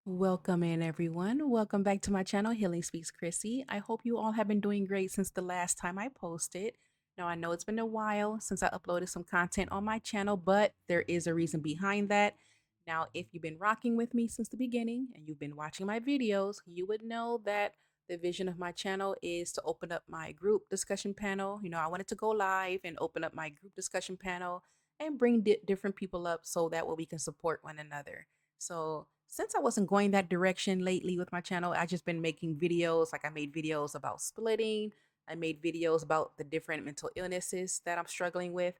Welcome in, everyone. Welcome back to my channel, Healing Speaks Chrissy. I hope you all have been doing great since the last time I posted. Now, I know it's been a while since I uploaded some content on my channel, but there is a reason behind that. Now, if you've been rocking with me since the beginning and you've been watching my videos, you would know that the vision of my channel is to open up my group discussion panel. I wanted to go live and open up my group discussion panel and bring different people up so that way we can support one another. So since I wasn't going that direction lately with my channel, I just been making videos. Like I made videos about splitting. I made videos about the different mental illnesses that I'm struggling with,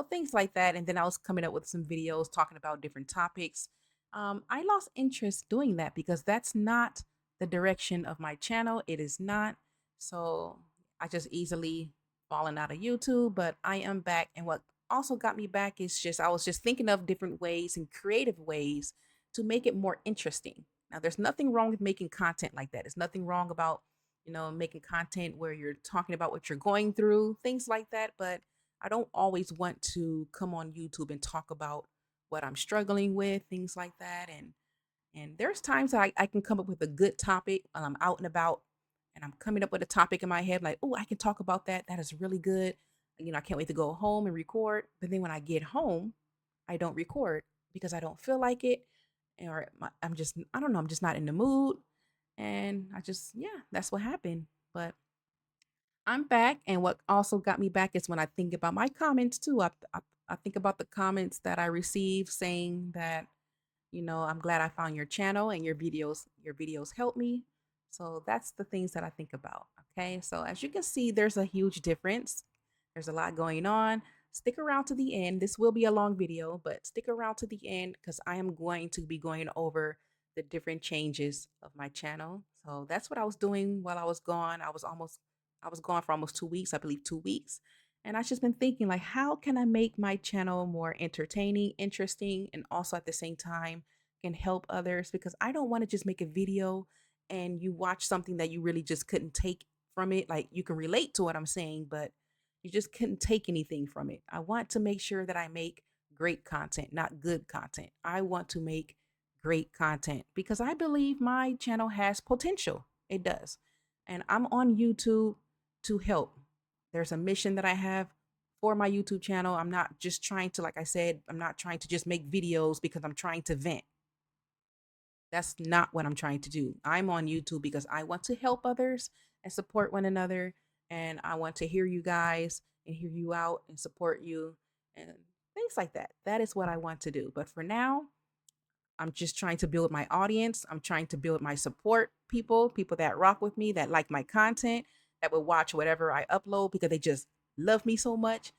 things like that. And then I was coming up with some videos talking about different topics. I lost interest doing that because that's not the direction of my channel. It is not. So I just easily fallen out of YouTube, but I am back. And what also got me back is just I was just thinking of different ways and creative ways to make it more interesting. Now, there's nothing wrong with making content like that. There's nothing wrong about, making content where you're talking about what you're going through, things like that. But I don't always want to come on YouTube and talk about what I'm struggling with, things like that. And there's times that I can come up with a good topic while I'm out and about and I'm coming up with a topic in my head, like, oh, I can talk about that. That is really good. I can't wait to go home and record. But then when I get home, I don't record because I don't feel like it or I'm just, I don't know, I'm just not in the mood. And yeah, that's what happened. But I'm back. And what also got me back is when I think about my comments too. I think about the comments that I received saying that, I'm glad I found your channel and your videos help me. So that's the things that I think about. Okay. So as you can see, there's a huge difference. There's a lot going on. Stick around to the end. This will be a long video, but stick around to the end because I am going to be going over the different changes of my channel. So that's what I was doing while I was gone. I was gone for almost 2 weeks, I believe 2 weeks. And I've just been thinking, like, how can I make my channel more entertaining, interesting, and also at the same time can help others? Because I don't want to just make a video and you watch something that you really just couldn't take from it. Like, you can relate to what I'm saying, but you just couldn't take anything from it. I want to make sure that I make great content, not good content. I want to make great content because I believe my channel has potential. It does. And I'm on YouTube to help. There's a mission that I have for my YouTube channel. I'm not just trying to, like I said, I'm not trying to just make videos because I'm trying to vent. That's not what I'm trying to do. I'm on YouTube because I want to help others and support one another. And I want to hear you guys and hear you out and support you and things like that. That is what I want to do. But for now, I'm just trying to build my audience. I'm trying to build my support people that rock with me, that like my content, that will watch whatever I upload because they just love me so much.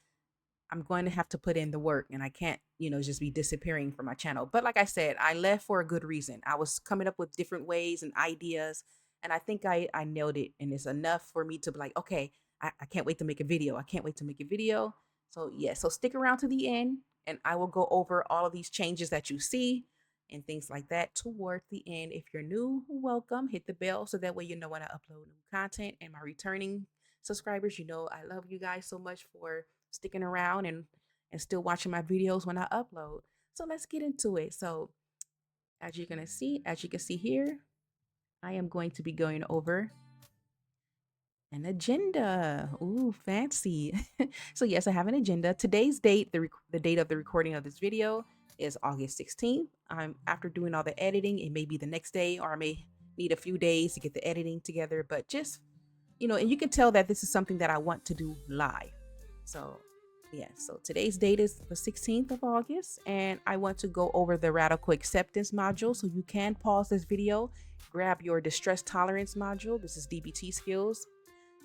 I'm going to have to put in the work and I can't, just be disappearing from my channel. But like I said, I left for a good reason. I was coming up with different ways and ideas. And I think I nailed it. And it's enough for me to be like, okay, I can't wait to make a video. I can't wait to make a video. So, yeah, so stick around to the end and I will go over all of these changes that you see and things like that toward the end. If you're new, welcome. Hit the bell so that way you know when I upload new content. And my returning subscribers, I love you guys so much for sticking around and still watching my videos when I upload. So let's get into it. So as you can see here, I am going to be going over an agenda. Ooh, fancy. So yes, I have an agenda. Today's date, the date of the recording of this video is August 16th. I'm after doing all the editing. It may be the next day or I may need a few days to get the editing together, but just, and you can tell that this is something that I want to do live. So yeah, so today's date is the 16th of August, and I want to go over the radical acceptance module. So you can pause this video, grab your distress tolerance module. This is DBT skills.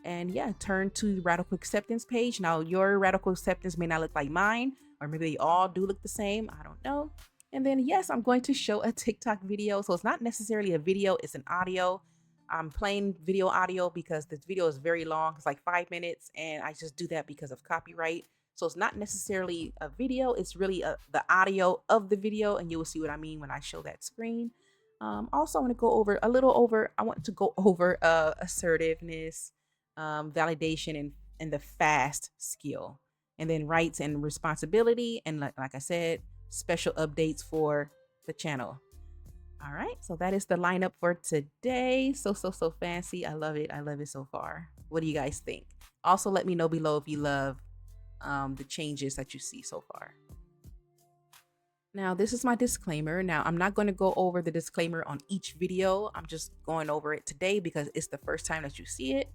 And yeah, turn to the radical acceptance page. Now, your radical acceptance may not look like mine, or maybe they all do look the same. I don't know. And then, yes, I'm going to show a TikTok video. So it's not necessarily a video, it's an audio. I'm playing video audio because this video is very long. It's like 5 minutes, and I just do that because of copyright. So it's not necessarily a video, it's really the audio of the video, and you will see what I mean when I show that screen. Also, I want to go over I want to go over assertiveness, validation, and the fast skill, and then rights and responsibility, and like I said, special updates for the channel. All right, so that is the lineup for today. So fancy. I love it. I love it so far. What do you guys think? Also, let me know below if you love the changes that you see so far. Now, this is my disclaimer. Now, I'm not going to go over the disclaimer on each video. I'm just going over it today because it's the first time that you see it.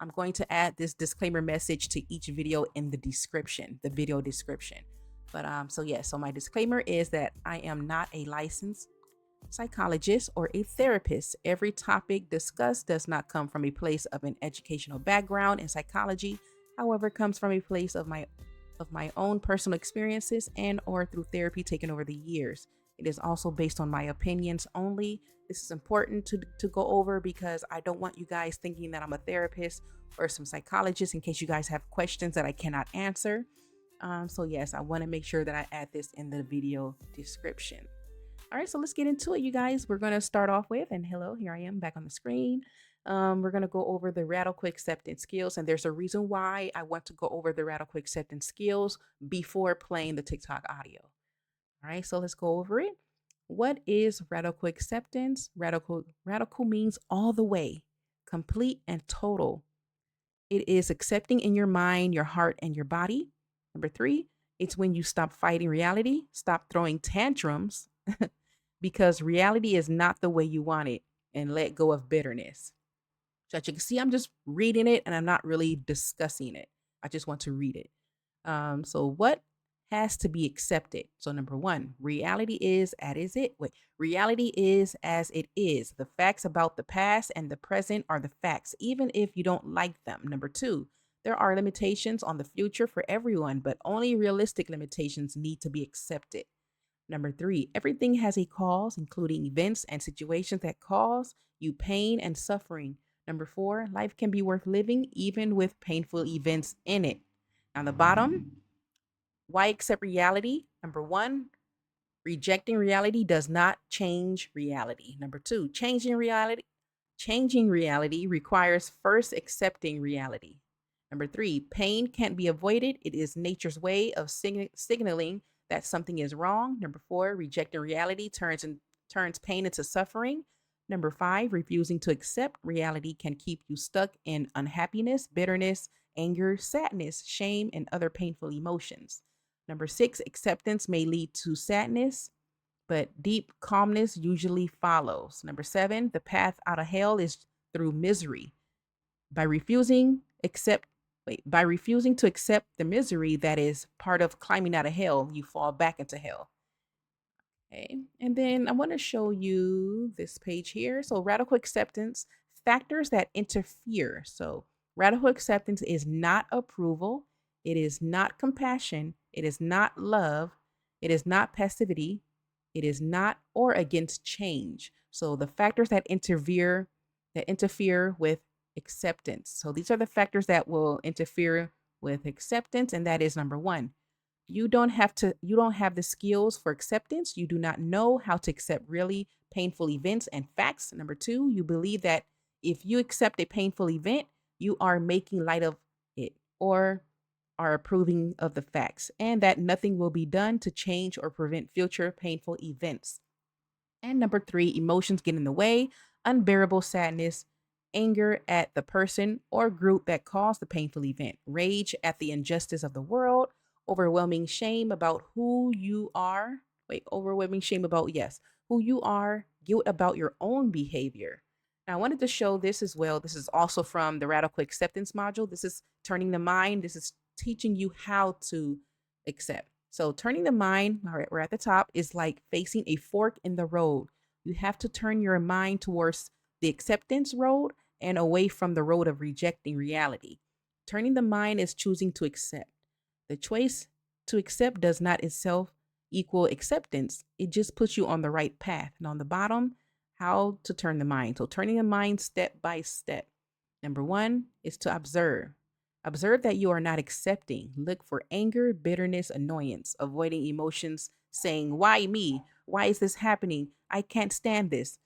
I'm going to add this disclaimer message to each video in the description, the video description. But so yeah, so my disclaimer is that I am not a licensed psychologist or a therapist. Every topic discussed does not come from a place of an educational background in psychology, however, it comes from a place of my own personal experiences and or through therapy taken over the years. It is also based on my opinions only. This is important to go over because I don't want you guys thinking that I'm a therapist or some psychologist in case you guys have questions that I cannot answer. So yes, I want to make sure that I add this in the video description. All right, so let's get into it, you guys. We're going to start off with, and hello, here I am back on the screen. We're going to go over the radical acceptance skills, and there's a reason why I want to go over the radical acceptance skills before playing the TikTok audio. All right, so let's go over it. What is radical acceptance? Radical means all the way, complete and total. It is accepting in your mind, your heart, and your body. Number 3, it's when you stop fighting reality, stop throwing tantrums, because reality is not the way you want it, and let go of bitterness. So as you can see, I'm just reading it and I'm not really discussing it. I just want to read it. So what has to be accepted? So number 1, reality is as it. Wait, reality is as it is. The facts about the past and the present are the facts, even if you don't like them. Number 2, there are limitations on the future for everyone, but only realistic limitations need to be accepted. Number 3, everything has a cause, including events and situations that cause you pain and suffering. Number 4, life can be worth living even with painful events in it. On the bottom, why accept reality? Number 1, rejecting reality does not change reality. Number 2, changing reality requires first accepting reality. Number 3, pain can't be avoided. It is nature's way of signaling that something is wrong. Number 4, rejecting reality turns pain into suffering. Number 5, refusing to accept reality can keep you stuck in unhappiness, bitterness, anger, sadness, shame, and other painful emotions. Number 6, acceptance may lead to sadness, but deep calmness usually follows. Number 7, the path out of hell is through misery. By refusing by refusing to accept the misery that is part of climbing out of hell, you fall back into hell. Okay. And then I want to show you this page here. So radical acceptance, factors that interfere. So radical acceptance is not approval. It is not compassion. It is not love. It is not passivity. It is not or against change. So the factors that interfere with acceptance. So these are the factors that will interfere with acceptance. And that is number 1, you don't have the skills for acceptance. You do not know how to accept really painful events and facts. Number 2, you believe that if you accept a painful event, you are making light of it or are approving of the facts, and that nothing will be done to change or prevent future painful events. And number 3, emotions get in the way, unbearable sadness, anger at the person or group that caused the painful event, rage at the injustice of the world, overwhelming shame about who you are. Overwhelming shame about, yes, who you are, guilt about your own behavior. Now, I wanted to show this as well. This is also from the Radical Acceptance module. This is turning the mind. This is teaching you how to accept. So turning the mind, all right, we're at the top, is like facing a fork in the road. You have to turn your mind towards the acceptance road and away from the road of rejecting reality. Turning the mind is choosing to accept. The choice to accept does not itself equal acceptance. It just puts you on the right path. And on the bottom, how to turn the mind. So turning the mind step by step. Number 1 is to observe. Observe that you are not accepting. Look for anger, bitterness, annoyance, avoiding emotions, saying, why me? Why is this happening? I can't stand this.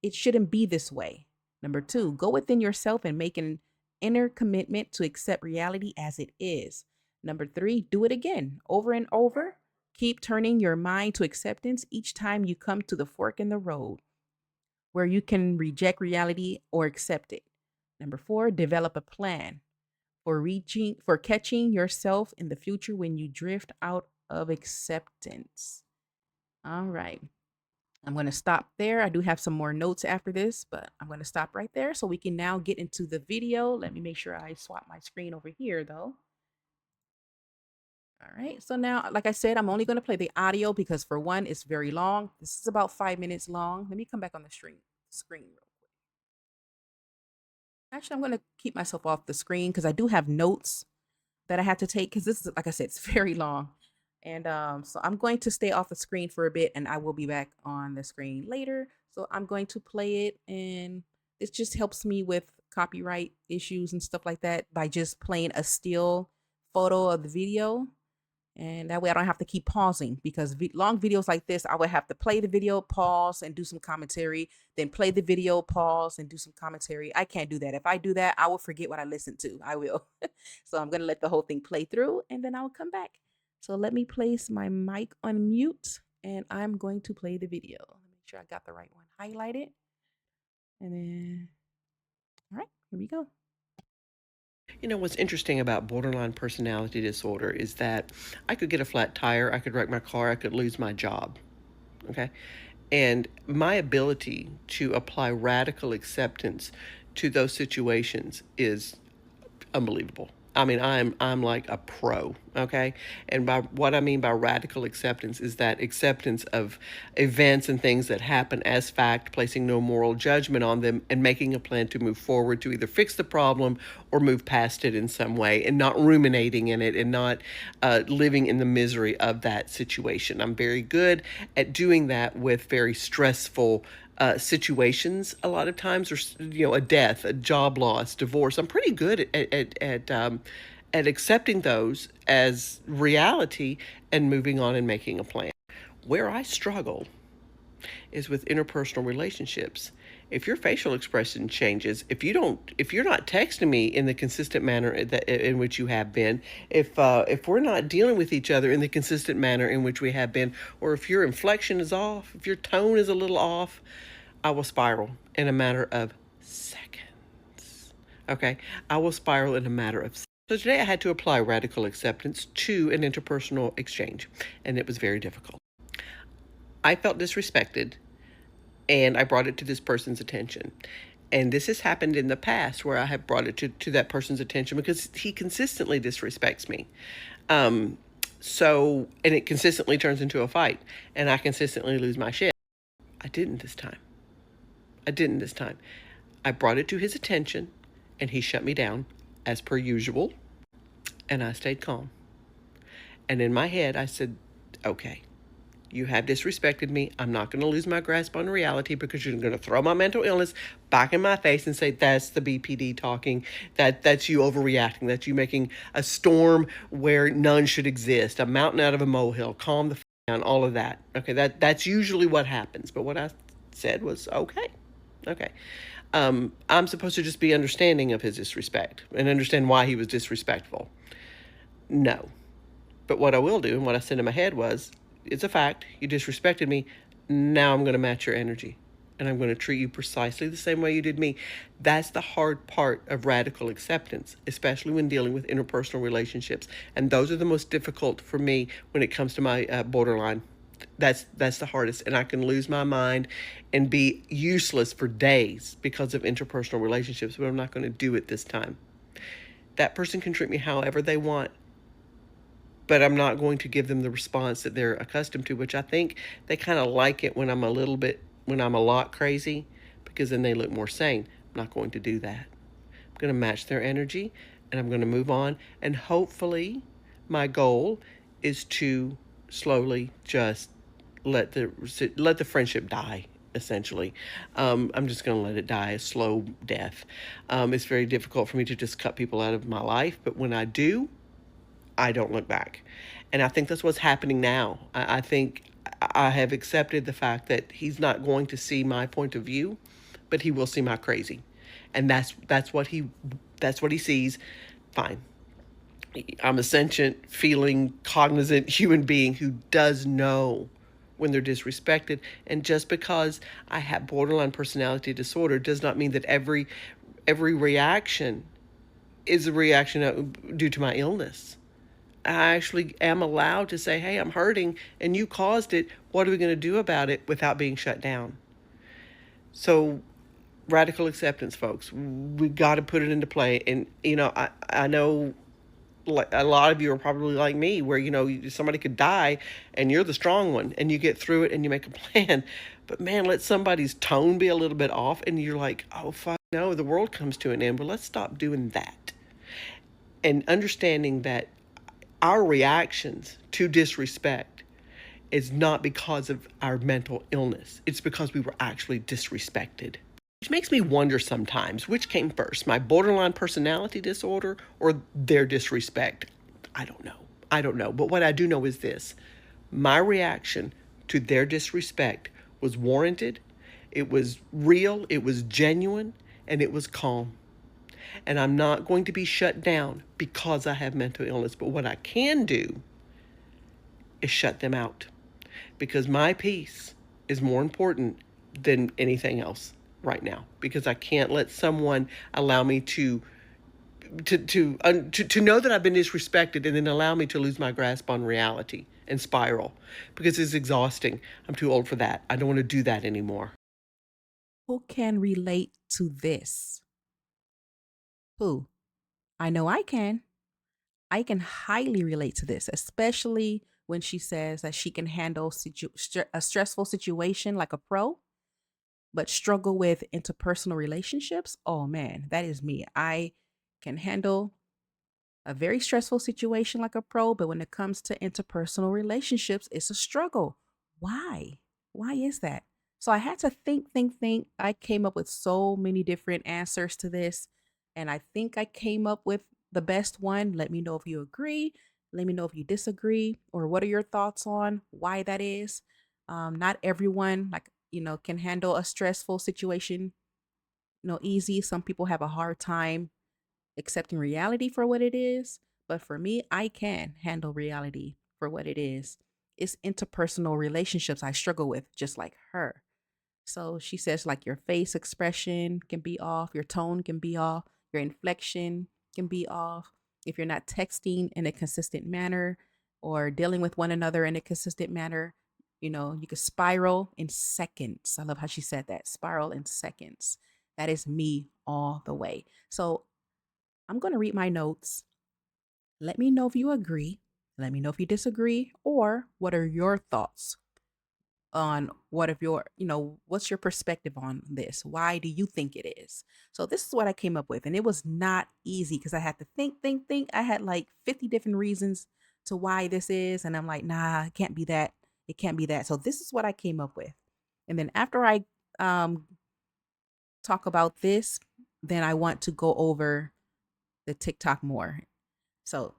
It shouldn't be this way. Number 2, go within yourself and make an inner commitment to accept reality as it is. Number 3, do it again, over and over. Keep turning your mind to acceptance each time you come to the fork in the road. where you can reject reality or accept it. Number 4, develop a plan for catching yourself in the future when you drift out of acceptance. All right. I'm going to stop there. I do have some more notes after this, but I'm going to stop right there so we can now get into the video. Let me make sure I swap my screen over here though. All right. So now, like I said, I'm only going to play the audio because for one, it's very long. This is about 5 minutes long. Let me come back on the screen real quick. Actually, I'm going to keep myself off the screen because I do have notes that I had to take because this is, like I said, it's very long. And so I'm going to stay off the screen for a bit and I will be back on the screen later. So I'm going to play it, and it just helps me with copyright issues and stuff like that by just playing a still photo of the video. And that way I don't have to keep pausing because long videos like this, I would have to play the video, pause, and do some commentary, then play the video, pause, and do some commentary. I can't do that. If I do that, I will forget what I listened to. I will. So I'm going to let the whole thing play through and then I'll come back. So let me place my mic on mute and I'm going to play the video. Let me make sure I got the right one highlighted. And then, all right, here we go. You know, what's interesting about borderline personality disorder is that I could get a flat tire, I could wreck my car, I could lose my job. Okay. And my ability to apply radical acceptance to those situations is unbelievable. I mean, I'm like a pro, okay? And by what I mean by radical acceptance is that acceptance of events and things that happen as fact, placing no moral judgment on them, and making a plan to move forward to either fix the problem or move past it in some way, and not ruminating in it and not living in the misery of that situation. I'm very good at doing that with very stressful situations a lot of times, or a death, a job loss, divorce. I'm pretty good at accepting those as reality and moving on and making a plan. Where I struggle is with interpersonal relationships. If your facial expression changes, if you're not texting me in the consistent manner that in which you have been, if we're not dealing with each other in the consistent manner in which we have been, or if your inflection is off, if your tone is a little off, I will spiral in a matter of seconds. Okay, I will spiral in a matter of seconds. So today I had to apply radical acceptance to an interpersonal exchange, and it was very difficult. I felt disrespected, and I brought it to this person's attention. And this has happened in the past where I have brought it to that person's attention because he consistently disrespects me. And it consistently turns into a fight, and I consistently lose my shit. I didn't this time. I brought it to his attention, and he shut me down, as per usual, and I stayed calm. And in my head, I said, okay, you have disrespected me. I'm not going to lose my grasp on reality because you're going to throw my mental illness back in my face and say, that's the BPD talking, that's you overreacting, that's you making a storm where none should exist, a mountain out of a molehill, calm the down, all of that. Okay, that's usually what happens. But what I said was, okay. I'm supposed to just be understanding of his disrespect and understand why he was disrespectful. No. But what I will do and what I said in my head was, it's a fact. You disrespected me. Now I'm going to match your energy. And I'm going to treat you precisely the same way you did me. That's the hard part of radical acceptance, especially when dealing with interpersonal relationships. And those are the most difficult for me when it comes to my borderline. That's the hardest, and I can lose my mind and be useless for days because of interpersonal relationships, but I'm not going to do it this time. That person can treat me however they want, but I'm not going to give them the response that they're accustomed to, which I think they kind of like it when I'm a lot crazy, because then they look more sane. I'm not going to do that. I'm going to match their energy, and I'm going to move on, and hopefully my goal is to slowly just let the friendship die, essentially. I'm just going to let it die a slow death. It's very difficult for me to just cut people out of my life, but when I do, I don't look back. And I think that's what's happening now. I think I have accepted the fact that he's not going to see my point of view, but he will see my crazy. And that's what he sees. Fine. I'm a sentient, feeling, cognizant human being who does know when they're disrespected. And just because I have borderline personality disorder does not mean that every reaction is a reaction due to my illness. I actually am allowed to say, hey, I'm hurting and you caused it. What are we going to do about it without being shut down? So, radical acceptance, folks. We got to put it into play. And, I know like a lot of you are probably like me, where, somebody could die and you're the strong one and you get through it and you make a plan. But man, let somebody's tone be a little bit off and you're like, oh, fuck no, the world comes to an end. But let's stop doing that. And understanding that our reactions to disrespect is not because of our mental illness. It's because we were actually disrespected. Which makes me wonder sometimes which came first, my borderline personality disorder or their disrespect. I don't know. I don't know. But what I do know is this: my reaction to their disrespect was warranted, it was real, it was genuine, and it was calm. And I'm not going to be shut down because I have mental illness. But what I can do is shut them out because my peace is more important than anything else right now, because I can't let someone allow me to know that I've been disrespected and then allow me to lose my grasp on reality and spiral, because it's exhausting. I'm too old for that. I don't want to do that anymore. Who can relate to this? Who? I know I can. I can highly relate to this, especially when she says that she can handle a stressful situation like a pro, but struggle with interpersonal relationships. Oh man, that is me. I can handle a very stressful situation like a pro, but when it comes to interpersonal relationships, it's a struggle. Why? Why is that? So I had to think. I came up with so many different answers to this, and I think I came up with the best one. Let me know if you agree. Let me know if you disagree, or what are your thoughts on why that is. Not everyone, can handle a stressful situation, easy. Some people have a hard time accepting reality for what it is. But for me, I can handle reality for what it is. It's interpersonal relationships I struggle with, just like her. So she says, like, your face expression can be off, your tone can be off, your inflection can be off. If you're not texting in a consistent manner or dealing with one another in a consistent manner, you could spiral in seconds. I love how she said that, spiral in seconds. That is me all the way. So I'm going to read my notes. Let me know if you agree. Let me know if you disagree, or what are your thoughts on what's your perspective on this? Why do you think it is? So this is what I came up with, and it was not easy because I had to think. I had like 50 different reasons to why this is, and I'm like, nah, it can't be that. It can't be that. So this is what I came up with. And then after I um talk about this, then I want to go over the TikTok more. So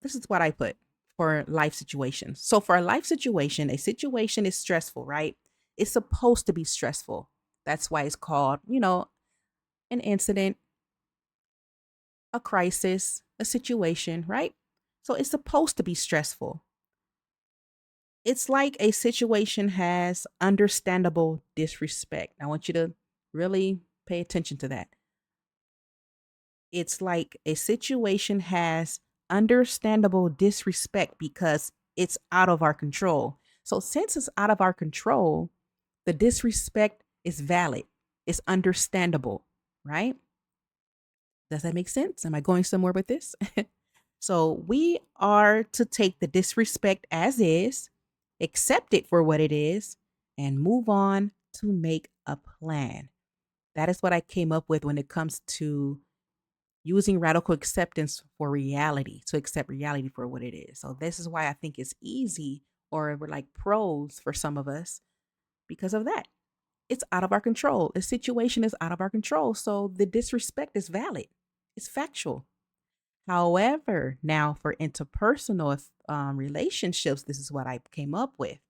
this is what I put for life situations. So for a life situation, a situation is stressful, right? It's supposed to be stressful. That's why it's called, an incident, a crisis, a situation, right? So it's supposed to be stressful. It's like a situation has understandable disrespect. I want you to really pay attention to that. It's like a situation has understandable disrespect because it's out of our control. So, since it's out of our control, the disrespect is valid, it's understandable, right? Does that make sense? Am I going somewhere with this? So, we are to take the disrespect as is, accept it for what it is, and move on to make a plan. That is what I came up with when it comes to using radical acceptance for reality, to accept reality for what it is. So this is why I think it's easy, or we're like pros for some of us, because of that. It's out of our control. The situation is out of our control. So the disrespect is valid. It's factual. However, now for interpersonal relationships, this is what I came up with.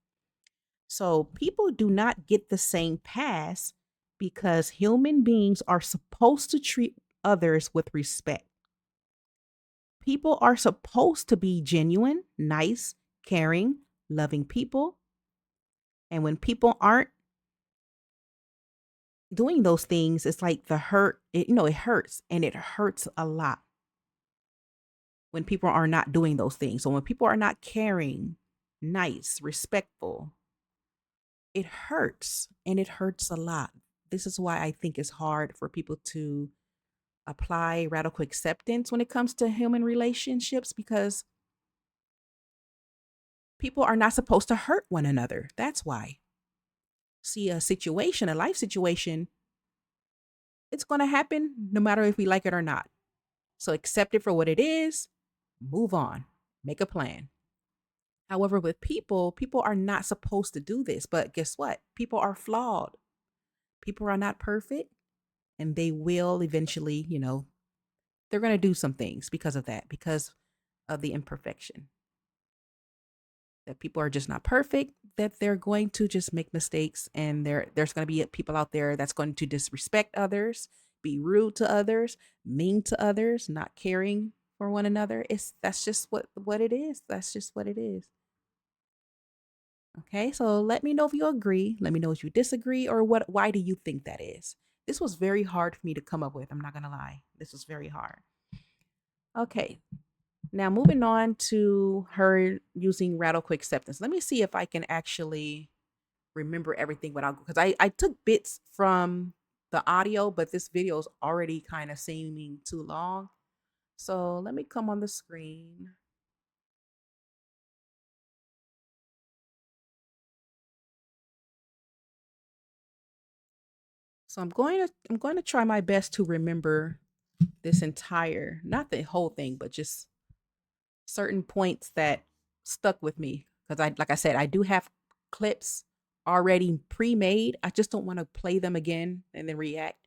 So people do not get the same pass because human beings are supposed to treat others with respect. People are supposed to be genuine, nice, caring, loving people. And when people aren't doing those things, it's like the hurt, it hurts, and it hurts a lot when people are not doing those things. So when people are not caring, nice, respectful, it hurts, and it hurts a lot. This is why I think it's hard for people to apply radical acceptance when it comes to human relationships, because people are not supposed to hurt one another. That's why. See, a life situation, it's going to happen no matter if we like it or not. So accept it for what it is, move on, make a plan. However, with people, people are not supposed to do this. But guess what? People are flawed. People are not perfect, and they will eventually, they're going to do some things because of that, because of the imperfection. That people are just not perfect, that they're going to just make mistakes, and there's going to be people out there that's going to disrespect others, be rude to others, mean to others, not caring for one another. That's just what it is. That's just what it is. Okay, so let me know if you agree. Let me know if you disagree, or why do you think that is? This was very hard for me to come up with. I'm not gonna lie. This was very hard. Okay, now moving on to her using radical acceptance. Let me see if I can actually remember everything without, because I took bits from the audio, but this video is already kind of seeming too long. So let me come on the screen. So I'm going to try my best to remember this entire, not the whole thing, but just certain points that stuck with me, because like I said, I do have clips already pre-made. I just don't want to play them again and then react.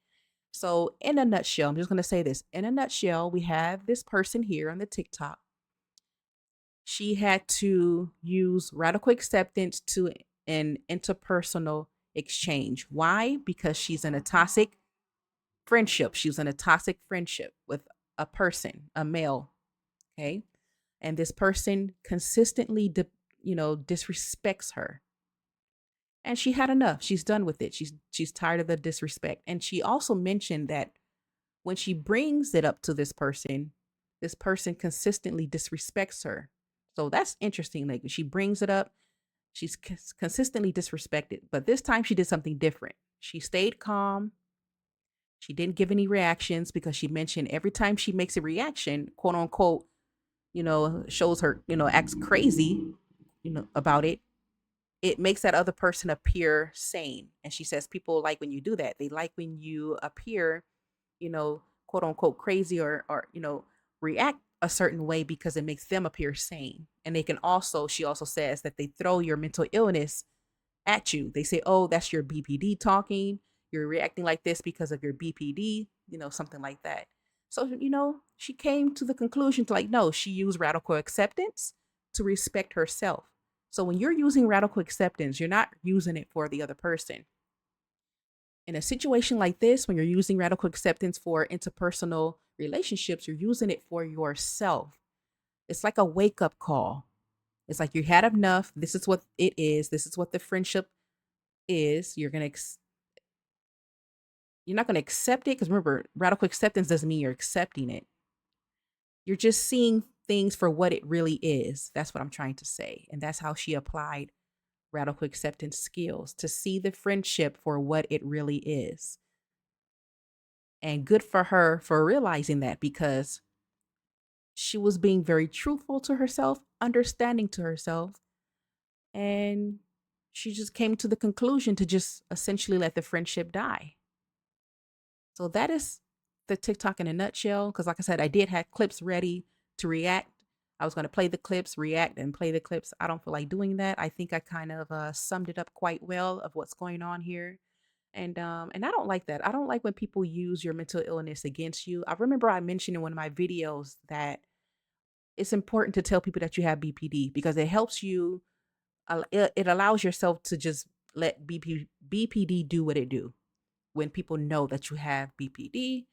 So in a nutshell, I'm just going to say this. In a nutshell, we have this person here on the TikTok. She had to use radical acceptance to an interpersonal exchange. Why? Because she's in a toxic friendship. She was in a toxic friendship with a person, a male. Okay. And this person consistently, disrespects her. And she had enough. She's done with it. She's tired of the disrespect. And she also mentioned that when she brings it up to this person consistently disrespects her. So that's interesting. Like, she brings it up, she's consistently disrespected. But this time she did something different. She stayed calm. She didn't give any reactions, because she mentioned every time she makes a reaction, quote unquote, shows her, acts crazy, about it. It makes that other person appear sane. And she says people like when you do that. They like when you appear, quote unquote crazy, or react a certain way, because it makes them appear sane. And they can also, she also says that they throw your mental illness at you. They say, oh, that's your BPD talking. You're reacting like this because of your BPD, something like that. So, she came to the conclusion to, like, no, she used radical acceptance to respect herself. So when you're using radical acceptance, you're not using it for the other person. In a situation like this, when you're using radical acceptance for interpersonal relationships, you're using it for yourself. It's like a wake up call. It's like, you had enough. This is what it is. This is what the friendship is. You're not gonna accept it, because remember, radical acceptance doesn't mean you're accepting it. You're just seeing things for what it really is. That's what I'm trying to say, and that's how she applied radical acceptance skills, to see the friendship for what it really is. And good for her for realizing that, because she was being very truthful to herself, understanding to herself, and she just came to the conclusion to just essentially let the friendship die. So that is the TikTok in a nutshell. Because, like I said, I did have clips ready to react. I was going to play the clips, react, and play the clips. I don't feel like doing that. I think I kind of summed it up quite well of what's going on here. And I don't like that. I don't like when people use your mental illness against you. I remember I mentioned in one of my videos that it's important to tell people that you have BPD, because it helps you. It allows yourself to just let BPD do what it do when people know that you have BPD.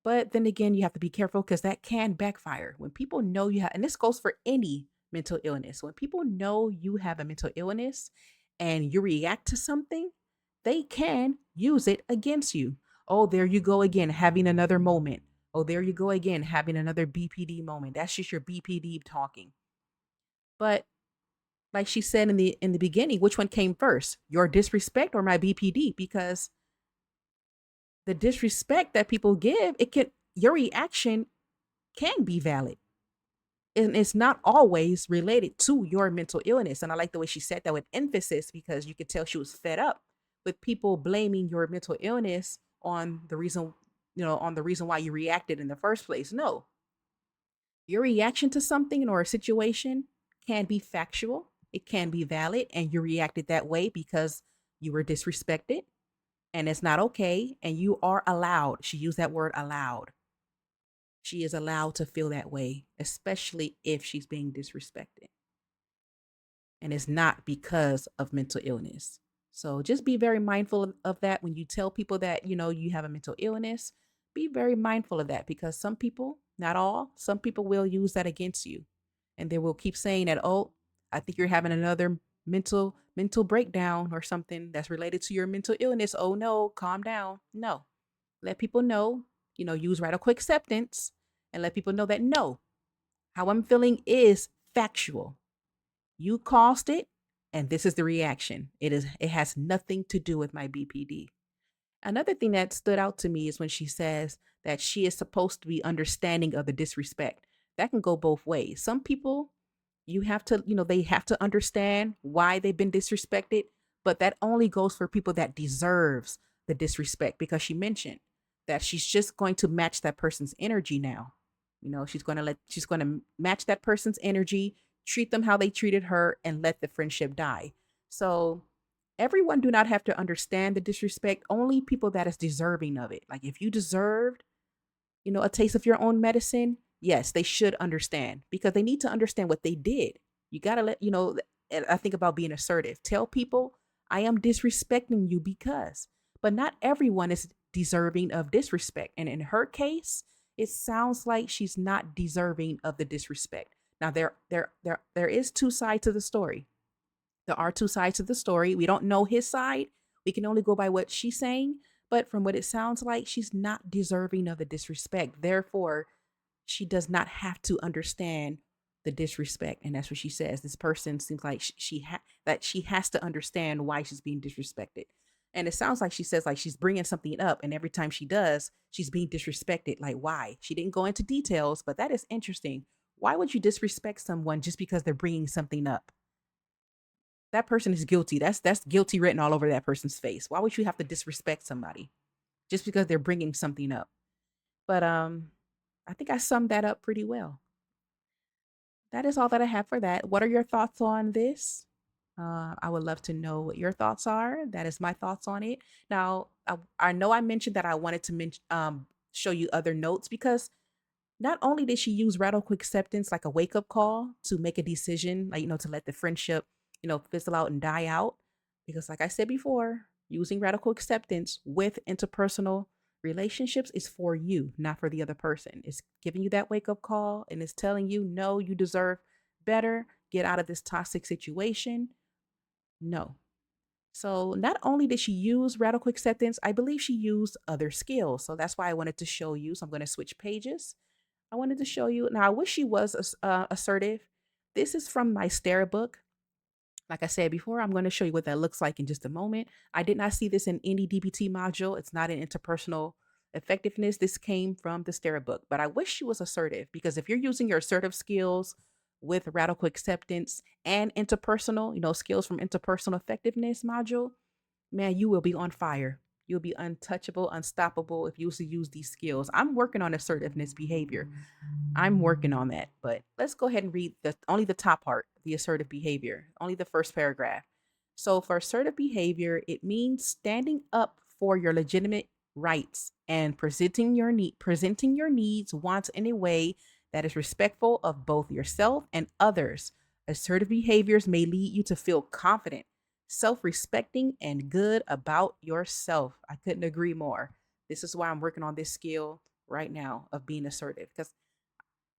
But then again, you have to be careful, because that can backfire when people know you have. And this goes for any mental illness. When people know you have a mental illness and you react to something, they can use it against you. Oh, there you go again, having another moment. Oh, there you go again, having another BPD moment. That's just your BPD talking. But like she said in the beginning, which one came first? Your disrespect or my BPD? Because the disrespect that people give, it can your reaction can be valid. And it's not always related to your mental illness. And I like the way she said that with emphasis because you could tell she was fed up with people blaming your mental illness on the reason, on the reason why you reacted in the first place. No, your reaction to something or a situation can be factual, it can be valid, and you reacted that way because you were disrespected, and it's not okay. And you are allowed, she used that word allowed. She is allowed to feel that way, especially if she's being disrespected. And it's not because of mental illness. So just be very mindful of that when you tell people that, you have a mental illness. Be very mindful of that because some people, not all, some people will use that against you. And they will keep saying that, oh, I think you're having another mental breakdown or something that's related to your mental illness. Oh no, calm down. No. Let people know, use radical acceptance and let people know that no, how I'm feeling is factual. You caused it, and this is the reaction. It has nothing to do with my BPD. Another thing that stood out to me is when she says that she is supposed to be understanding of the disrespect. That can go both ways. Some people, they have to understand why they've been disrespected, but that only goes for people that deserves the disrespect because she mentioned that she's just going to match that person's energy now. She's going to match that person's energy, treat them how they treated her and let the friendship die. So everyone do not have to understand the disrespect, only people that is deserving of it. Like if you deserved, a taste of your own medicine, yes, they should understand because they need to understand what they did. You got to I think about being assertive. Tell people, I am disrespecting you because, but not everyone is deserving of disrespect. And in her case, it sounds like she's not deserving of the disrespect. Now there is two sides to the story. There are two sides to the story. We don't know his side. We can only go by what she's saying. But from what it sounds like, she's not deserving of the disrespect. Therefore, she does not have to understand the disrespect. And that's what she says. This person seems like that she has to understand why she's being disrespected. And it sounds like she says like she's bringing something up, and every time she does, she's being disrespected. Like why? She didn't go into details, but that is interesting. Why would you disrespect someone just because they're bringing something up? That person is guilty. That's guilty written all over that person's face. Why would you have to disrespect somebody just because they're bringing something up? But I think I summed that up pretty well. That is all that I have for that. What are your thoughts on this? I would love to know what your thoughts are. That is my thoughts on it. Now, I know I mentioned that I wanted to show you other notes because not only did she use radical acceptance like a wake up call to make a decision, like, to let the friendship, fizzle out and die out. Because, like I said before, using radical acceptance with interpersonal relationships is for you, not for the other person. It's giving you that wake up call and it's telling you, no, you deserve better. Get out of this toxic situation. No. So, not only did she use radical acceptance, I believe she used other skills. So, that's why I wanted to show you. So, I'm going to switch pages. I wanted to show you. Now, I wish she was assertive. This is from my Stare book. Like I said before, I'm going to show you what that looks like in just a moment. I did not see this in any DBT module. It's not in interpersonal effectiveness. This came from the Stare book, but I wish she was assertive because if you're using your assertive skills with radical acceptance and interpersonal, skills from interpersonal effectiveness module, man, you will be on fire. You'll be untouchable, unstoppable if you use these skills. I'm working on assertiveness behavior. I'm working on that. But let's go ahead and read the top part, the assertive behavior, only the first paragraph. So for assertive behavior, it means standing up for your legitimate rights and presenting your needs, wants in a way that is respectful of both yourself and others. Assertive behaviors may lead you to feel confident, self-respecting, and good about yourself. I couldn't agree more. This is why I'm working on this skill right now of being assertive because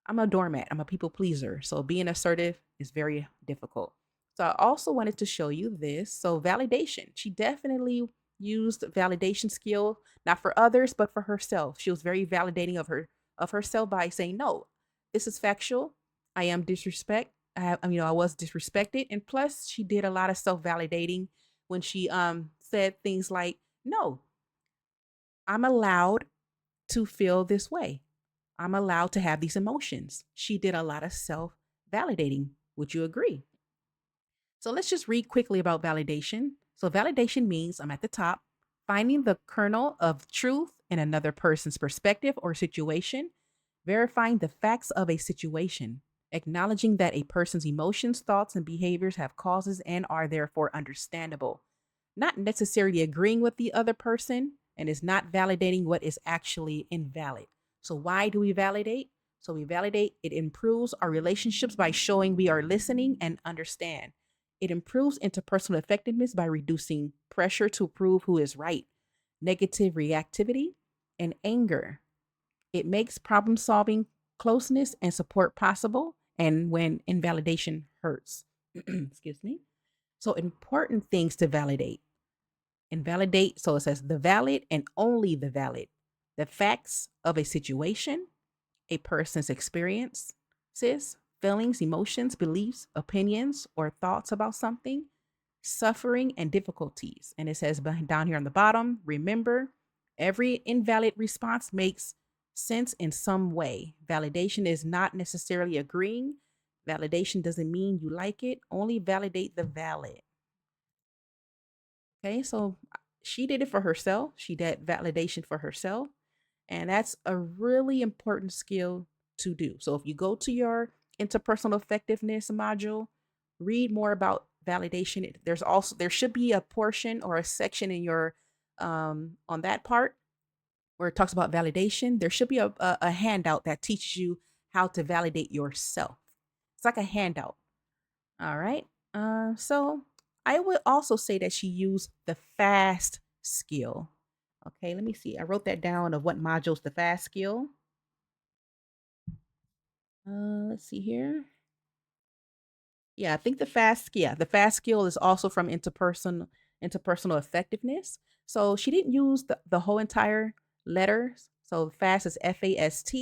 I'm a doormat. I'm a people pleaser. So being assertive is very difficult. So I also wanted to show you this. So validation. She definitely used validation skill, not for others, but for herself. She was very validating of herself by saying, no, this is factual. I am disrespect. I was disrespected. And plus she did a lot of self-validating when she said things like, no, I'm allowed to feel this way. I'm allowed to have these emotions. She did a lot of self validating. Would you agree? So let's just read quickly about validation. So, validation means I'm at the top, finding the kernel of truth in another person's perspective or situation, verifying the facts of a situation, acknowledging that a person's emotions, thoughts, and behaviors have causes and are therefore understandable, not necessarily agreeing with the other person, and is not validating what is actually invalid. So, why do we validate? So, we validate, it improves our relationships by showing we are listening and understand. It improves interpersonal effectiveness by reducing pressure to prove who is right, negative reactivity, and anger. It makes problem solving, closeness, and support possible, and when invalidation hurts. Excuse me. So, important things to validate. Invalidate, so it says the valid and only the valid. The facts of a situation, a person's experiences, feelings, emotions, beliefs, opinions, or thoughts about something, suffering, and difficulties. And it says down here on the bottom, remember, every invalid response makes sense in some way. Validation is not necessarily agreeing. Validation doesn't mean you like it, only validate the valid. Okay, so she did it for herself. She did validation for herself. And that's a really important skill to do. So if you go to your interpersonal effectiveness module, read more about validation. There should be a portion or a section in your on that part where it talks about validation. There should be a handout that teaches you how to validate yourself. It's like a handout. All right. So I would also say that she used the fast skill. Okay, let me see. I wrote that down of what modules the fast skill. Let's see here. Yeah, I think the fast skill is also from interpersonal effectiveness. So she didn't use the whole entire letters. So fast is FAST.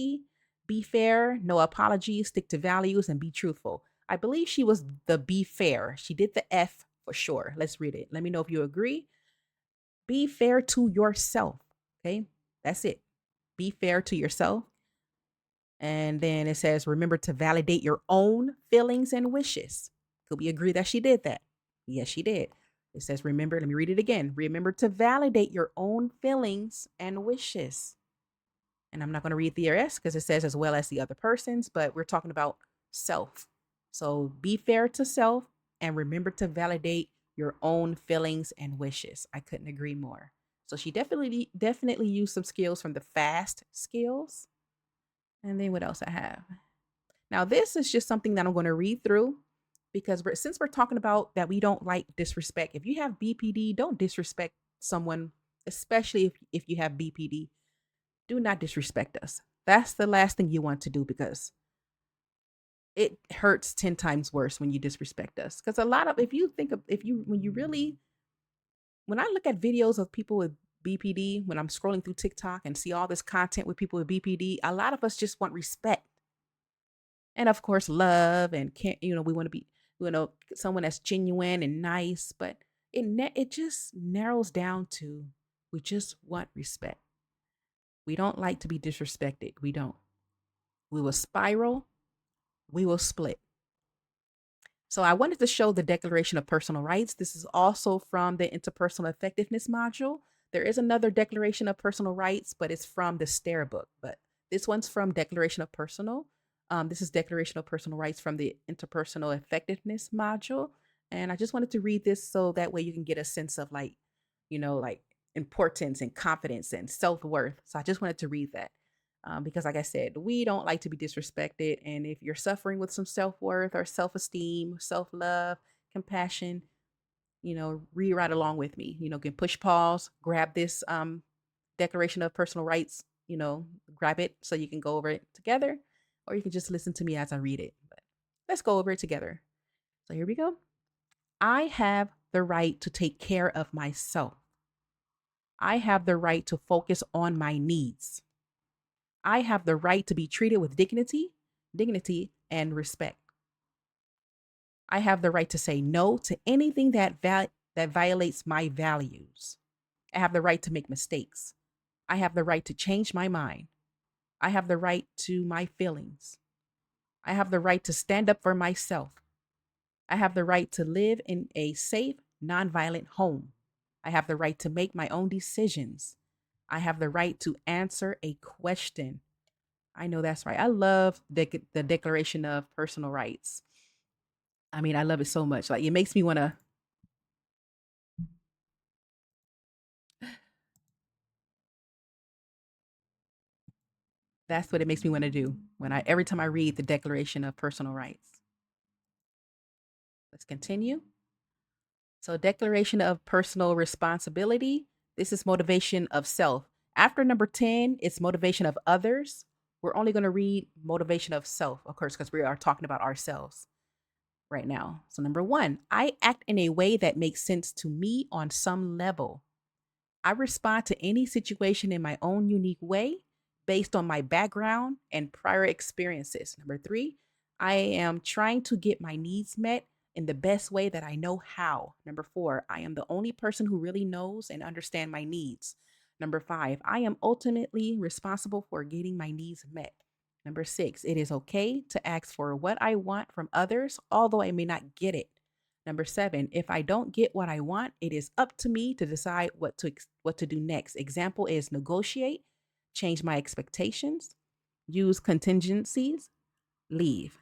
Be fair, no apologies, stick to values, and be truthful. I believe she was the be fair. She did the F for sure. Let's read it. Let me know if you agree. Be fair to yourself. Okay, that's it. Be fair to yourself. And then it says, remember to validate your own feelings and wishes. Could we agree that she did that? Yes, she did. It says, remember, let me read it again. Remember to validate your own feelings and wishes. And I'm not going to read the rest because it says as well as the other person's, but we're talking about self. So be fair to self and remember to validate your own feelings and wishes. I couldn't agree more. So she definitely used some skills from the fast skills. And then what else I have? Now, this is just something that I'm going to read through because since we're talking about that we don't like disrespect, if you have BPD, don't disrespect someone, especially if you have BPD. Do not disrespect us. That's the last thing you want to do because it hurts 10 times worse when you disrespect us. Because a lot of, if you think of, if you, when you really, when I look at videos of people with BPD, when I'm scrolling through TikTok and see all this content with people with BPD, a lot of us just want respect and of course love and can't we want to be someone that's genuine and nice, but it just narrows down to we just want respect. We don't like to be disrespected. We don't. We will spiral. We will split. So I wanted to show the Declaration of Personal Rights. This is also from the Interpersonal Effectiveness module. There is another Declaration of Personal Rights, but it's from the Stare book. But this one's from Declaration of Personal. This is Declaration of Personal Rights from the Interpersonal Effectiveness module. And I just wanted to read this so that way you can get a sense of like importance and confidence and self-worth. So I just wanted to read that because like I said, we don't like to be disrespected. And if you're suffering with some self-worth or self-esteem, self-love, compassion, read right along with me. Can push pause, grab this Declaration of Personal Rights, grab it so you can go over it together. or you can just listen to me as I read it. But let's go over it together. So here we go. I have the right to take care of myself. I have the right to focus on my needs. I have the right to be treated with dignity and respect. I have the right to say no to anything that violates my values. I have the right to make mistakes. I have the right to change my mind. I have the right to my feelings. I have the right to stand up for myself. I have the right to live in a safe, nonviolent home. I have the right to make my own decisions. I have the right to answer a question. I know that's right. I love the Declaration of Personal Rights. I mean, I love it so much. Like, it makes me want to, that's what it makes me want to do every time I read the Declaration of Personal Rights. Let's continue. So, declaration of personal responsibility. This is motivation of self. After number 10, it's motivation of others. We're only going to read motivation of self, of course, because we are talking about ourselves right now. So, number one, I act in a way that makes sense to me on some level. I respond to any situation in my own unique way based on my background and prior experiences. Number three, I am trying to get my needs met in the best way that I know how. Number four, I am the only person who really knows and understands my needs. Number five, I am ultimately responsible for getting my needs met. Number six, it is okay to ask for what I want from others, although I may not get it. Number seven, if I don't get what I want, it is up to me to decide what to do next. Example is negotiate, change my expectations, use contingencies, leave.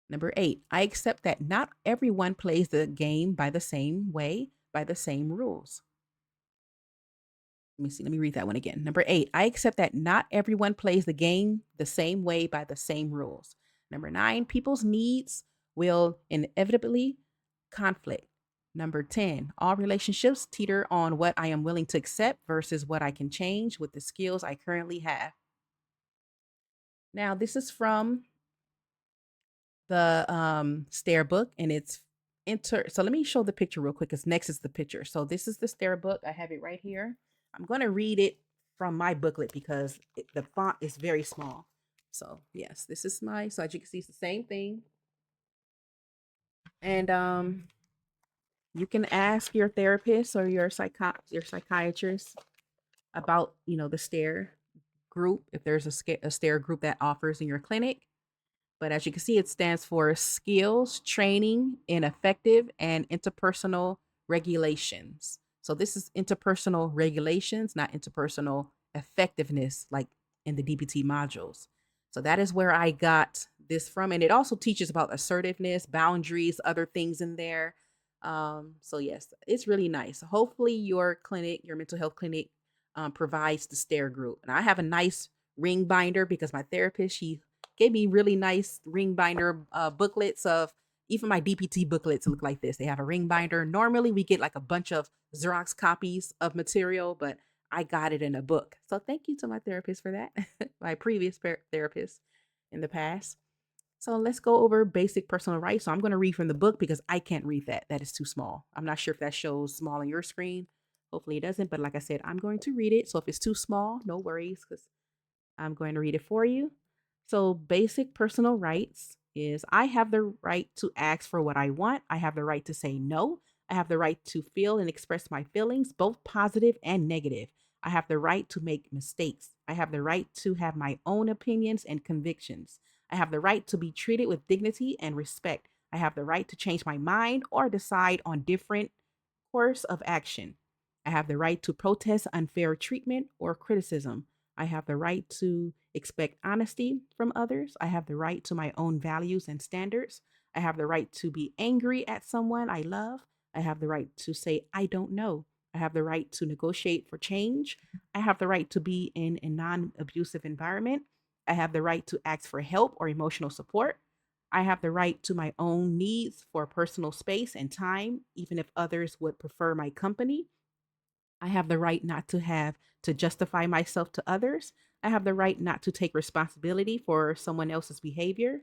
Number eight, I accept that not everyone plays the game by the same way, by the same rules. Let me see. Let me read that one again. Number eight, I accept that not everyone plays the game the same way by the same rules. Number nine, people's needs will inevitably conflict. Number 10, all relationships teeter on what I am willing to accept versus what I can change with the skills I currently have. Now, this is from the Stair book, and it's so let me show the picture real quick because next is the picture. So this is the Stair book. I have it right here. I'm going to read it from my booklet because the font is very small. So yes, this is so as you can see, it's the same thing. And you can ask your therapist or your psychiatrist about the Stair group if there's a Stair group that offers in your clinic. But as you can see, it stands for skills, training in effective and interpersonal regulations. So this is interpersonal regulations, not interpersonal effectiveness, like in the DBT modules. So that is where I got this from. And it also teaches about assertiveness, boundaries, other things in there. So yes, it's really nice. Hopefully your clinic, your mental health clinic, provides the Stair group. And I have a nice ring binder because my therapist, she gave me really nice ring binder booklets of even my DPT booklets look like this. They have a ring binder. Normally we get like a bunch of Xerox copies of material, but I got it in a book. So thank you to my therapist for that, my previous therapist in the past. So let's go over basic personal rights. So I'm going to read from the book because I can't read that. That is too small. I'm not sure if that shows small on your screen. Hopefully it doesn't. But like I said, I'm going to read it. So if it's too small, no worries because I'm going to read it for you. So, basic personal rights is I have the right to ask for what I want. I have the right to say no. I have the right to feel and express my feelings, both positive and negative. I have the right to make mistakes. I have the right to have my own opinions and convictions. I have the right to be treated with dignity and respect. I have the right to change my mind or decide on different course of action. I have the right to protest unfair treatment or criticism. I have the right to expect honesty from others. I have the right to my own values and standards. I have the right to be angry at someone I love. I have the right to say, I don't know. I have the right to negotiate for change. I have the right to be in a non abusive environment. I have the right to ask for help or emotional support. I have the right to my own needs for personal space and time, even if others would prefer my company. I have the right not to have to justify myself to others. I have the right not to take responsibility for someone else's behavior,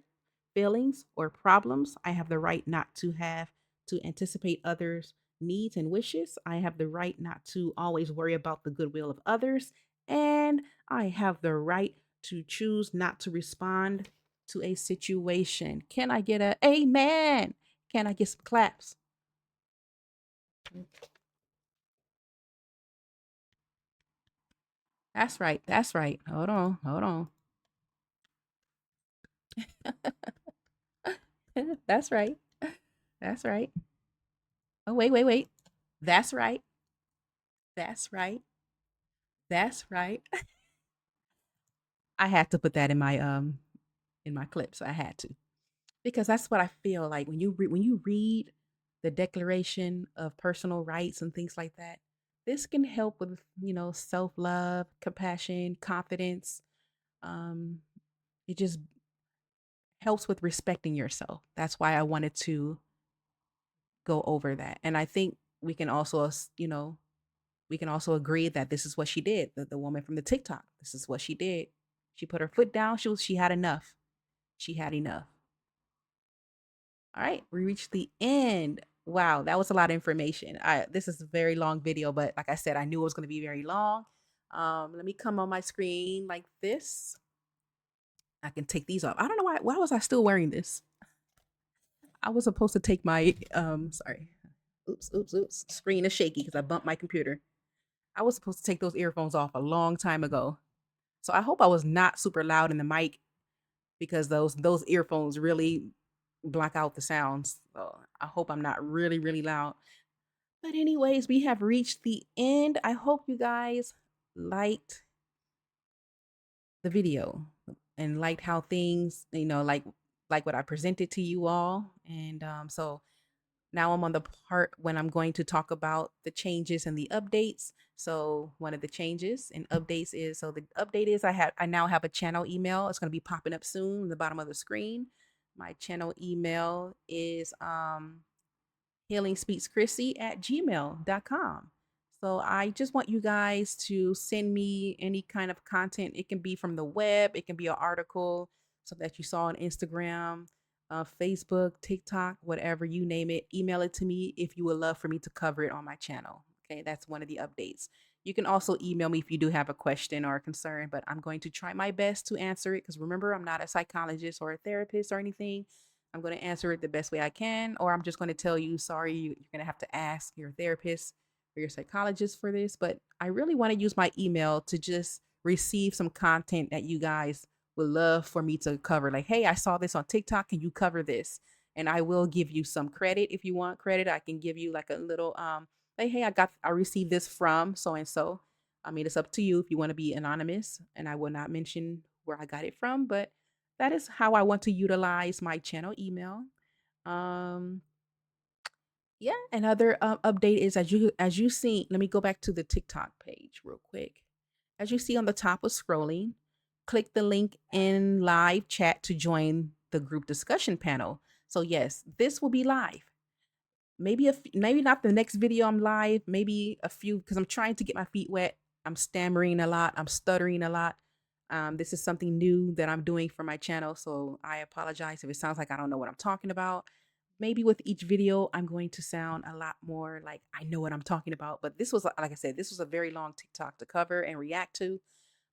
feelings, or problems. I have the right not to have to anticipate others' needs and wishes. I have the right not to always worry about the goodwill of others. And I have the right to choose not to respond to a situation. Can I get a amen? Can I get some claps? That's right. That's right. Hold on. Hold on. That's right. That's right. Oh, wait, wait, wait. That's right. That's right. That's right. I had to put that in my clips. I had to. Because that's what I feel like when you read the Declaration of Personal Rights and things like that. This can help with, self-love, compassion, confidence. Um it just helps with respecting yourself. That's why I wanted to go over that. And I think we can also, we can also agree that this is what she did. The woman from the TikTok, this is what she did. She put her foot down. She had enough. She had enough. All right, we reached the end. Wow, that was a lot of information. This is a very long video, but like I said, I knew it was going to be very long. Let me come on my screen like this. I can take these off. I don't know why was I still wearing this? I was supposed to take my sorry. Oops, oops, oops. Screen is shaky because I bumped my computer. I was supposed to take those earphones off a long time ago. So I hope I was not super loud in the mic because those earphones really block out the sounds. So I hope I'm not really really loud. But anyways, we have reached the end. I hope you guys liked the video and liked how things, like what I presented to you all. And so now I'm on the part when I'm going to talk about the changes and the updates. So one of the changes and updates is, so the update is I now have a channel email. It's going to be popping up soon in the bottom of the screen. My channel email is healingspeakschrissy@gmail.com. So I just want you guys to send me any kind of content. It can be from the web, it can be an article, something that you saw on Instagram, Facebook, TikTok, whatever you name it. Email it to me if you would love for me to cover it on my channel. Okay, that's one of the updates. You can also email me if you do have a question or a concern, but I'm going to try my best to answer it because remember, I'm not a psychologist or a therapist or anything. I'm going to answer it the best way I can, or I'm just going to tell you, sorry, you're going to have to ask your therapist or your psychologist for this. But I really want to use my email to just receive some content that you guys would love for me to cover. Like, hey, I saw this on TikTok. Can you cover this? And I will give you some credit if you want credit. I can give you like a little like, hey, I received this from so and so. I mean, it's up to you if you want to be anonymous, and I will not mention where I got it from, but that is how I want to utilize my channel email. Um, yeah, another update is as you see. Let me go back to the TikTok page real quick. As you see on the top of scrolling, click the link in live chat to join the group discussion panel. So yes, this will be live. Maybe not the next video I'm live, maybe a few because I'm trying to get my feet wet. I'm stammering a lot, I'm stuttering a lot. This is something new that I'm doing for my channel, so I apologize if it sounds like I don't know what I'm talking about. Maybe with each video, I'm going to sound a lot more like I know what I'm talking about. But this was, like I said, this was a very long TikTok to cover and react to.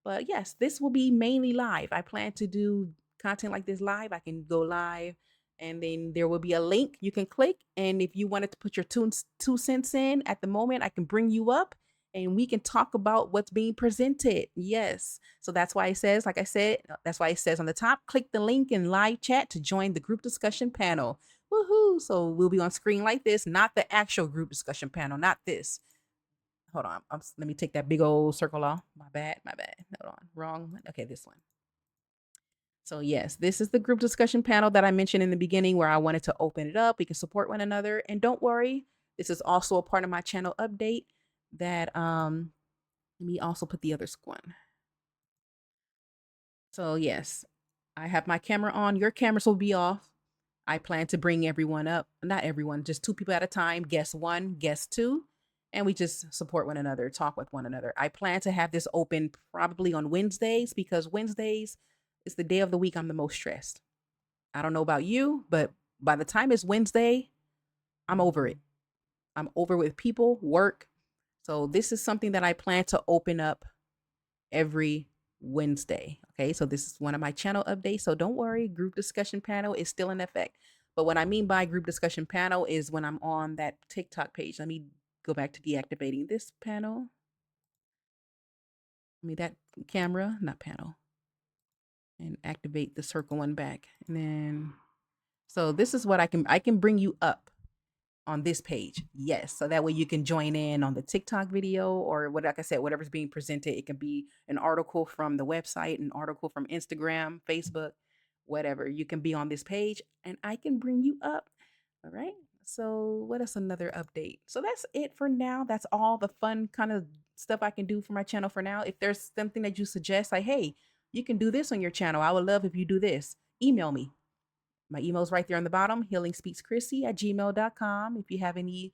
But yes, this will be mainly live. I plan to do content like this live. I can go live and then there will be a link you can click. And if you wanted to put your two cents in at the moment, I can bring you up and we can talk about what's being presented. Yes. So that's why it says, like I said, that's why it says on the top, click the link in live chat to join the group discussion panel. Woohoo. So we'll be on screen like this, not the actual group discussion panel, not this. Hold on. Let me take that big old circle off. My bad. My bad. Hold on. Wrong one. Okay, this one. So yes, this is the group discussion panel that I mentioned in the beginning where I wanted to open it up. We can support one another. And don't worry, this is also a part of my channel update that let me also put the other one. So yes, I have my camera on. Your cameras will be off. I plan to bring everyone up. Not everyone, just two people at a time. Guest one, guest two. and we just support one another, talk with one another. I plan to have this open probably on Wednesdays because Wednesdays is the day of the week I'm the most stressed. I don't know about you, but by the time it's Wednesday, I'm over it. I'm over with people, work. So this is something that I plan to open up every Wednesday. Okay, so this is one of my channel updates. So don't worry, group discussion panel is still in effect. But what I mean by group discussion panel is when I'm on that TikTok page. Let me go back to deactivating this panel. I mean that camera, not panel, and activate the circle one back. And then so this is what I can bring you up on this page. Yes. So that way you can join in on the TikTok video or what, like I said, whatever's being presented. It can be an article from the website, an article from Instagram, Facebook, whatever. You can be on this page and I can bring you up. All right. So what is another update? So that's it for now. That's all the fun kind of stuff I can do for my channel for now. If there's something that you suggest, like, hey, you can do this on your channel. I would love if you do this. Email me. My email's right there on the bottom, healingspeakschrissy@gmail.com. If you have any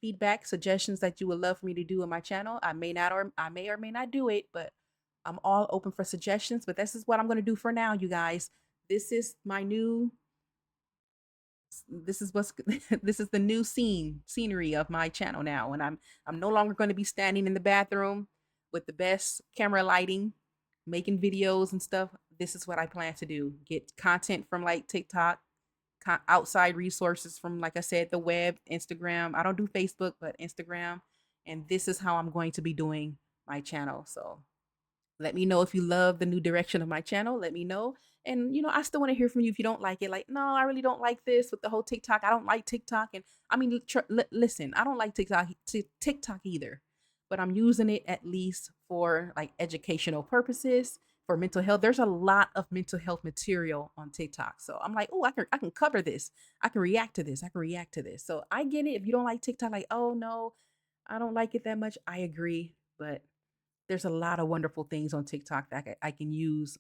feedback, suggestions that you would love for me to do on my channel, I may or may not do it, but I'm all open for suggestions. But this is what I'm going to do for now, you guys. This is my new this is what's this is the new scenery of my channel now, and I'm no longer going to be standing in the bathroom with the best camera lighting making videos and stuff. This is what I plan to do: get content from like TikTok, outside resources from, like I said, the web, Instagram. I don't do Facebook, but Instagram. And this is how I'm going to be doing my channel. So let me know if you love the new direction of my channel. Let me know. And I still want to hear from you if you don't like it. Like, no, I really don't like this with the whole TikTok. I don't like TikTok. And I mean, listen, I don't like TikTok either, but I'm using it at least for like educational purposes, for mental health. There's a lot of mental health material on TikTok. So I'm like, oh, I can cover this. I can react to this. I can react to this. So I get it. If you don't like TikTok, like, oh no, I don't like it that much. I agree. But there's a lot of wonderful things on TikTok that I can use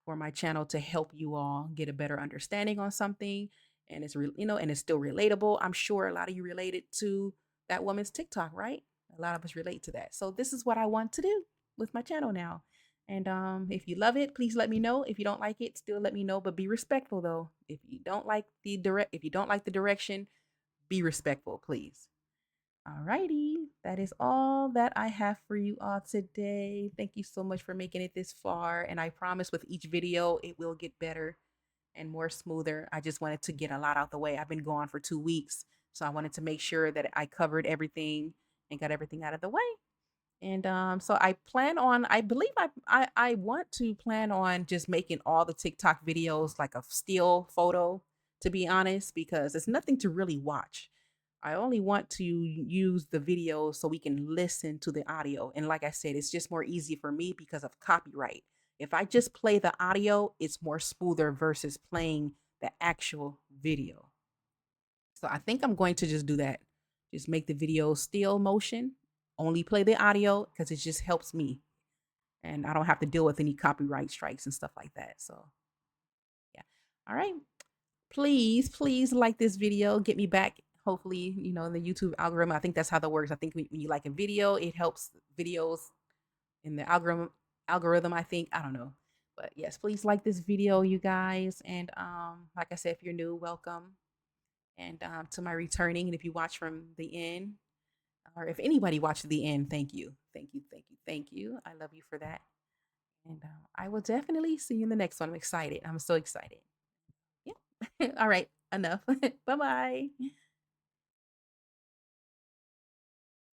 for my channel to help you all get a better understanding on something. And and it's still relatable. I'm sure a lot of you related to that woman's TikTok, right? A lot of us relate to that. So this is what I want to do with my channel now. And if you love it, please let me know. If you don't like it, still let me know. But be respectful though. If you don't like the direction, be respectful, please. Alrighty, that is all that I have for you all today. Thank you so much for making it this far. And I promise with each video, it will get better and more smoother. I just wanted to get a lot out the way. I've been gone for 2 weeks. So I wanted to make sure that I covered everything and got everything out of the way. And so I plan on, I believe I want to plan on just making all the TikTok videos like a still photo, to be honest, because it's nothing to really watch. I only want to use the video so we can listen to the audio. And like I said, it's just more easy for me because of copyright. If I just play the audio, it's more smoother versus playing the actual video. So I think I'm going to just do that. Just make the video still motion, only play the audio because it just helps me. And I don't have to deal with any copyright strikes and stuff like that. So, yeah. All right. Please like this video. Get me back, hopefully, in the YouTube algorithm. I think that's how that works. I think when you like a video, it helps videos in the algorithm, I think. I don't know. But yes, please like this video, you guys. And like I said, if you're new, welcome. And to my returning, and if you watch from the end, or if anybody watched to the end, thank you. Thank you. Thank you. Thank you. I love you for that. And I will definitely see you in the next one. I'm excited. I'm so excited. Yeah. All right. Enough. Bye bye.